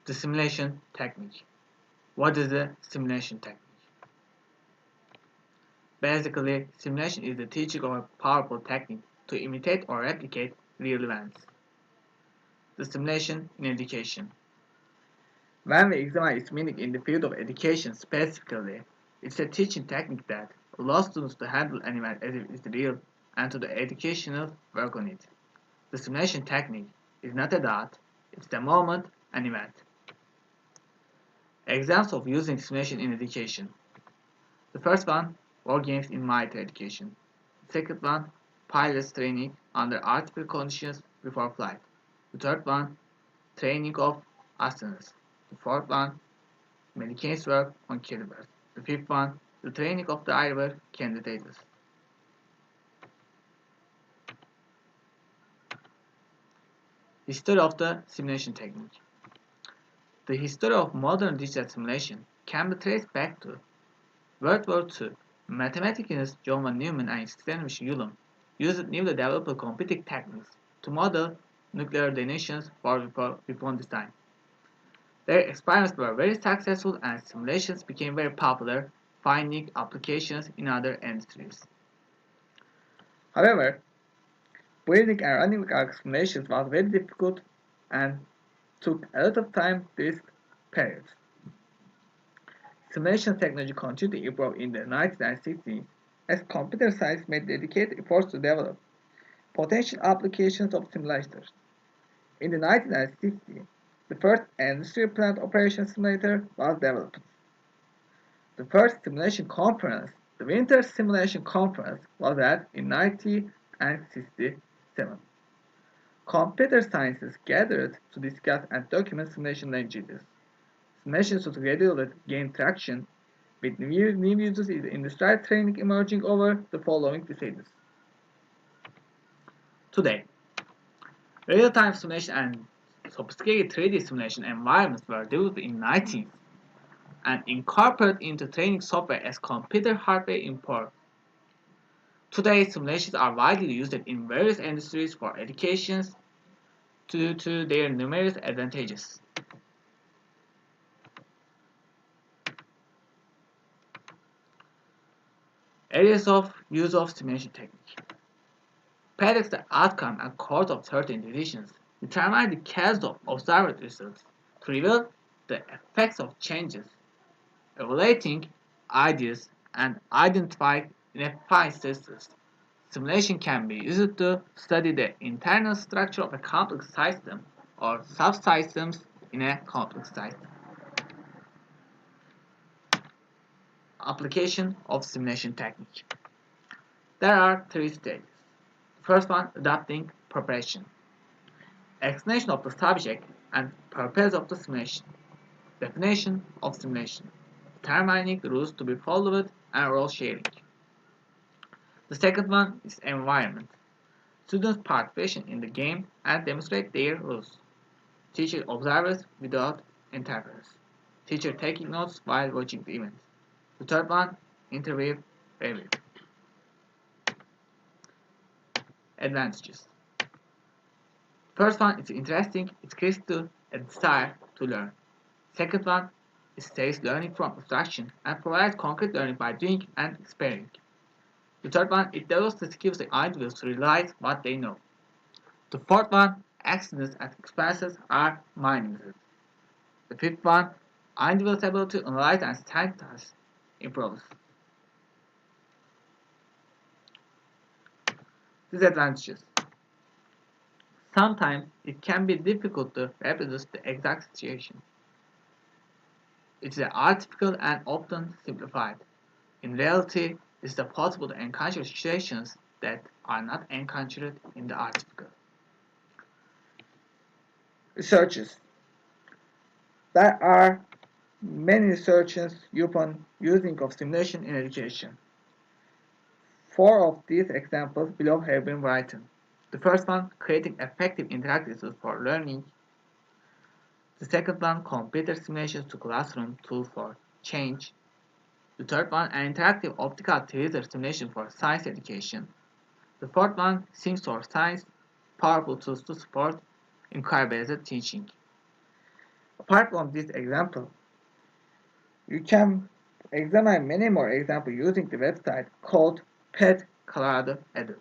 The simulation technique. What is the simulation technique? Basically, simulation is the teaching of a powerful technique to imitate or replicate real events. The simulation in education. When we examine its meaning in the field of education specifically, it's a teaching technique that allows students to handle an event as if it's real and to do educational work on it. The simulation technique is not a dot, it's the moment, an event. Examples of using simulation in education. The first one, war games in military education. The second one, pilots training under artificial conditions before flight. The third one, training of astronauts. The fourth one, mechanics work on calibers. The fifth one, the training of driver candidates. History of the simulation technique. The history of modern digital simulation can be traced back to World War II. Mathematicians John von Neumann and Stanley Ulam used newly developed computing techniques to model nuclear detonations far before this time. Their experiments were very successful and simulations became very popular, finding applications in other industries. However, building and running our simulations was very difficult and took a lot of time this period. Simulation technology continued to evolve in the 1960s as computer science made dedicated efforts to develop potential applications of simulators. In the 1960s, the first industrial plant operation simulator was developed. The first simulation conference, the Winter Simulation Conference, was held in 1967. Computer scientists gathered to discuss and document simulation languages. Simulations would gradually gain traction, with new uses in industrial training emerging over the following decades. Today, real-time simulation and sophisticated 3D simulation environments were developed in the 90s and incorporated into training software as computer hardware import. Today, simulations are widely used in various industries for education due to their numerous advantages. Areas of use of simulation technique. Predict the outcome and course of certain decisions. Determine the cause of observed results. To reveal the effects of changes. Evaluating ideas and identify inefficiencies. Simulation can be used to study the internal structure of a complex system or subsystems in a complex system. Application of simulation technique. There are three stages. The first one, adapting preparation. Explanation of the subject and purpose of the simulation. Definition of simulation. Determining the rules to be followed and role sharing. The second one is environment. Students participation in the game and demonstrate their rules. Teacher observes without interference. Teacher taking notes while watching the event. The third one, interview review. Advantages. First one is interesting, it creates a desire to learn. Second one, it saves learning from abstraction and provides concrete learning by doing and experimenting. The third one, it develops the skills of individuals to realize what they know. The fourth one, accidents and expenses are minimized. The fifth one, individuals' ability to analyze and synthesize improves. Disadvantages. Sometimes it can be difficult to reproduce the exact situation. It is artificial and often simplified. In reality, it is possible to encounter situations that are not encountered in the article. Researches. There are many researches upon using of simulation in education. Four of these examples below have been written. The first one, creating effective interactive tools for learning. The second one, computer simulations to classroom tool for change. The third one, an interactive optical theater simulation for science education. The fourth one, Sims for science, powerful tools to support inquiry-based teaching. Apart from this example, you can examine many more examples using the website called Pet Colorado Edu.